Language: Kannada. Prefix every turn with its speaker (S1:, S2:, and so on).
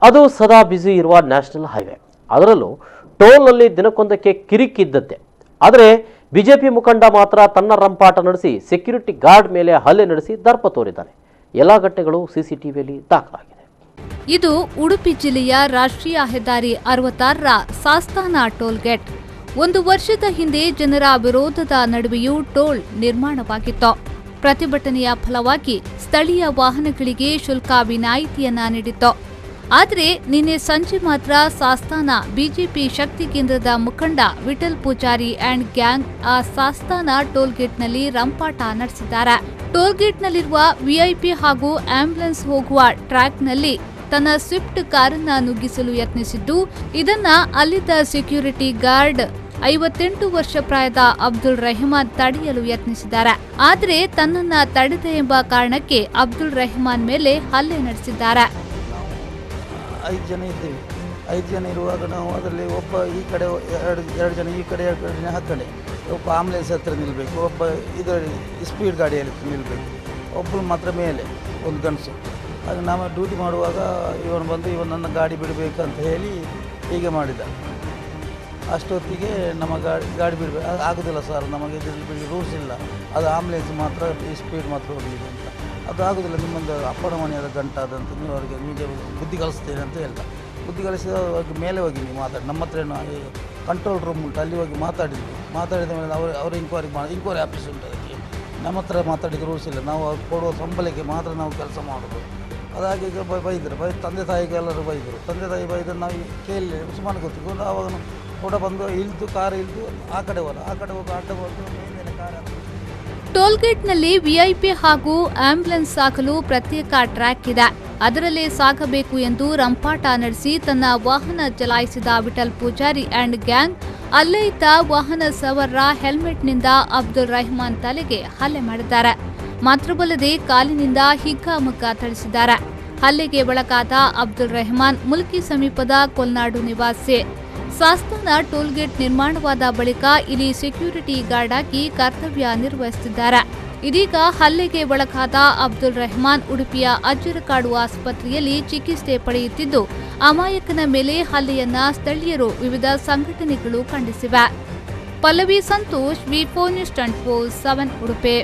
S1: ಅದು ಸದಾ ಬ್ಯುಸಿ ಇರುವ ನ್ಯಾಷನಲ್ ಹೈವೇ, ಅದರಲ್ಲೂ ಟೋಲ್ನಲ್ಲಿ ದಿನಕ್ಕೊಂದಕ್ಕೆ ಕಿರಿಕಿದ್ದತ್ತೆ. ಆದರೆ ಬಿಜೆಪಿ ಮುಖಂಡ ಮಾತ್ರ ತನ್ನ ರಂಪಾಟ ನಡೆಸಿ ಸೆಕ್ಯೂರಿಟಿ ಗಾರ್ಡ್ ಮೇಲೆ ಹಲ್ಲೆ ನಡೆಸಿ ದರ್ಪ ತೋರಿದ್ದಾನೆ. ಎಲ್ಲ ಘಟನೆಗಳು ಸಿಸಿಟಿವಿಯಲ್ಲಿ ದಾಖಲಾಗಿದೆ.
S2: ಇದು ಉಡುಪಿ ಜಿಲ್ಲೆಯ ರಾಷ್ಟ್ರೀಯ ಹೆದ್ದಾರಿ 66ರ ಸಾಸ್ತಾನ ಟೋಲ್ ಗೇಟ್. 1 ವರ್ಷದ ಹಿಂದೆ ಜನರ ವಿರೋಧದ ನಡುವೆಯೂ ಟೋಲ್ ನಿರ್ಮಾಣವಾಗಿತ್ತು. ಪ್ರತಿಭಟನೆಯ ಫಲವಾಗಿ ಸ್ಥಳೀಯ ವಾಹನಗಳಿಗೆ ಶುಲ್ಕ ವಿನಾಯಿತಿಯನ್ನ ನೀಡಿತ್ತು. ಆದರೆ ನಿನ್ನೆ ಸಂಜೆ ಮಾತ್ರ ಸಾಸ್ತಾನ ಬಿಜೆಪಿ ಶಕ್ತಿ ಕೇಂದ್ರದ ಮುಖಂಡ ವಿಠಲ್ ಪೂಜಾರಿ ಅಂಡ್ ಗ್ಯಾಂಗ್ ಆ ಸಾಸ್ತಾನ ಟೋಲ್ಗೇಟ್ನಲ್ಲಿ ರಂಪಾಟ ನಡೆಸಿದ್ದಾರೆ. ಟೋಲ್ಗೇಟ್ನಲ್ಲಿರುವ ವಿಐಪಿ ಹಾಗೂ ಆಂಬ್ಯುಲೆನ್ಸ್ ಹೋಗುವ ಟ್ರ್ಯಾಕ್ನಲ್ಲಿ ತನ್ನ ಸ್ವಿಫ್ಟ್ ಕಾರನ್ನ ನುಗ್ಗಿಸಲು ಯತ್ನಿಸಿದ್ದು, ಇದನ್ನ ಅಲ್ಲಿದ್ದ ಸೆಕ್ಯೂರಿಟಿ ಗಾರ್ಡ್ 58 ವರ್ಷ ಪ್ರಾಯದ ಅಬ್ದುಲ್ ರೆಹಮಾನ್ ತಡೆಯಲು ಯತ್ನಿಸಿದ್ದಾರೆ. ಆದರೆ ತನ್ನನ್ನ ತಡೆದೆ ಎಂಬ ಕಾರಣಕ್ಕೆ ಅಬ್ದುಲ್ ರೆಹಮಾನ್ ಮೇಲೆ ಹಲ್ಲೆ ನಡೆಸಿದ್ದಾರೆ.
S3: 5 ಜನ ಇದ್ದೀವಿ. 5 ಜನ ಇರುವಾಗ ನಾವು ಅದರಲ್ಲಿ ಒಬ್ಬ ಈ ಕಡೆ 2 ಜನ ಈ ಕಡೆ 2 ಜನ ಆ ಕಡೆ, ಒಬ್ಬ ಆಂಬುಲೆನ್ಸ್ ಹತ್ರ ನಿಲ್ಲಬೇಕು, ಒಬ್ಬ ಇದರಲ್ಲಿ ಸ್ಪೀಡ್ ಗಾಡಿಯಲ್ಲಿ ನಿಲ್ಲಬೇಕು, ಒಬ್ಬರು ಮಾತ್ರ ಮೇಲೆ ಒಂದು ಗಂಡಸು. ಆಗ ನಾವು ಡ್ಯೂಟಿ ಮಾಡುವಾಗ ಇವನು ಬಂದು ನನ್ನ ಗಾಡಿ ಬಿಡಬೇಕಂತ ಹೇಳಿ ಹೀಗೆ ಮಾಡಿದ. ಅಷ್ಟೊತ್ತಿಗೆ ನಮ್ಮ ಗಾಡಿ ಬಿಡಬೇಕು, ಆಗೋದಿಲ್ಲ ಸರ್, ನಮಗೆ ಇದರಲ್ಲಿ ಬಿಡಿ ರೂಲ್ಸ್ ಇಲ್ಲ, ಅದು ಆಂಬುಲೆನ್ಸ್ ಮಾತ್ರ ಈ ಸ್ಪೀಡ್ ಮಾತ್ರ ಹೋಗಲಿದೆ ಅಂತ. ಅದು ಆಗೋದಿಲ್ಲ, ನಿಮ್ಮೊಂದು ಅಪ್ಪಣ ಮನೆಯಾದ ಗಂಟಾದಂತ ನೀವು ಅವರಿಗೆ ನಿಮಗೆ ಬುದ್ಧಿ ಕಲಿಸ್ತೇನೆ ಅಂತ ಹೇಳ್ದ. ಬುದ್ಧಿ ಕಲಿಸಿದ ಮೇಲೆ ಹೋಗಿ ನೀವು ಮಾತಾಡಿ, ನಮ್ಮ ಹತ್ರ ಕಂಟ್ರೋಲ್ ರೂಮ್ ಉಂಟು, ಅಲ್ಲಿ ಹೋಗಿ ಮಾತಾಡಿದ ಮೇಲೆ ಅವರು ಇಂಕ್ವೈರಿ ಆಫೀಸ್ ಉಂಟು, ಅದಕ್ಕೆ ನಮ್ಮ ಹತ್ರ ಮಾತಾಡಿದ ರೂಲ್ಸ್ ಇಲ್ಲ, ನಾವು ಕೊಡುವ ಸಂಬಳಕ್ಕೆ ಮಾತ್ರ ನಾವು ಕೆಲಸ ಮಾಡೋದು. ಅದಾಗಿ ಬೈದರು, ತಂದೆ ತಾಯಿಗೆ ಎಲ್ಲರೂ ಬೈದರು. ತಂದೆ ತಾಯಿ ಬೈದರು, ನಾವು ಕೇಳಿ ಸುಮಾರು ಗೊತ್ತಿದ್ದು ಆವಾಗ ಕೂಡ ಬಂದು ಕಾರ್ ಇಳಿದು ಆ ಕಡೆ ಹೋಗಿ ಅಡ್ಡ ಹೋಗಿ ಮೇಲಿನ ಕಾರ್.
S2: ಟೋಲ್ಗೇಟ್ನಲ್ಲಿ ವಿಐಪಿ ಹಾಗೂ ಆಂಬ್ಯುಲೆನ್ಸ್ ಸಾಗಲು ಪ್ರತ್ಯೇಕ ಟ್ರ್ಯಾಕ್ ಇದೆ. ಅದರಲ್ಲೇ ಸಾಗಬೇಕು ಎಂದು ರಂಪಾಟ ನಡೆಸಿ ತನ್ನ ವಾಹನ ಚಲಾಯಿಸಿದ ವಿಠಲ್ ಪೂಜಾರಿ ಅಂಡ್ ಗ್ಯಾಂಗ್ ಅಲ್ಲೇ ಇದ್ದ ವಾಹನ ಸವಾರರ ಹೆಲ್ಮೆಟ್ನಿಂದ ಅಬ್ದುಲ್ ರೆಹಮಾನ್ ತಲೆಗೆ ಹಲ್ಲೆ ಮಾಡಿದ್ದಾರೆ. ಮಾತ್ರವಲ್ಲದೆ ಕಾಲಿನಿಂದ ಹಿಗ್ಗಾಮುಗ್ಗ ಥಳಿಸಿದ್ದಾರೆ. ಹಲ್ಲೆಗೆ ಒಳಗಾದ ಅಬ್ದುಲ್ ರೆಹಮಾನ್ ಮುಲ್ಕಿ ಸಮೀಪದ ಕೊಲ್ನಾಡು ನಿವಾಸಿ. ಸಾಸ್ತಾನ ಟೋಲ್ಗೇಟ್ ನಿರ್ಮಾಣವಾದ ಬಳಿಕ ಇಲ್ಲಿ ಸೆಕ್ಯೂರಿಟಿ ಗಾರ್ಡ್ ಆಗಿ ಕರ್ತವ್ಯ ನಿರ್ವಹಿಸುತ್ತಿದ್ದಾರೆ. ಇದೀಗ ಹಲ್ಲೆಗೆ ಒಳಗಾದ ಅಬ್ದುಲ್ ರೆಹಮಾನ್ ಉಡುಪಿಯ ಅಜ್ಜರಕಾಡು ಆಸ್ಪತ್ರೆಯಲ್ಲಿ ಚಿಕಿತ್ಸೆ ಪಡೆಯುತ್ತಿದ್ದು, ಅಮಾಯಕನ ಮೇಲೆ ಹಲ್ಲೆಯನ್ನ ಸ್ಥಳೀಯರು ವಿವಿಧ ಸಂಘಟನೆಗಳು ಖಂಡಿಸಿವೆ. ಪಲ್ಲವಿ ಸಂತೋಷ್, ವಿ4 ನ್ಯೂಸ್ 24/7 ಉಡುಪಿ.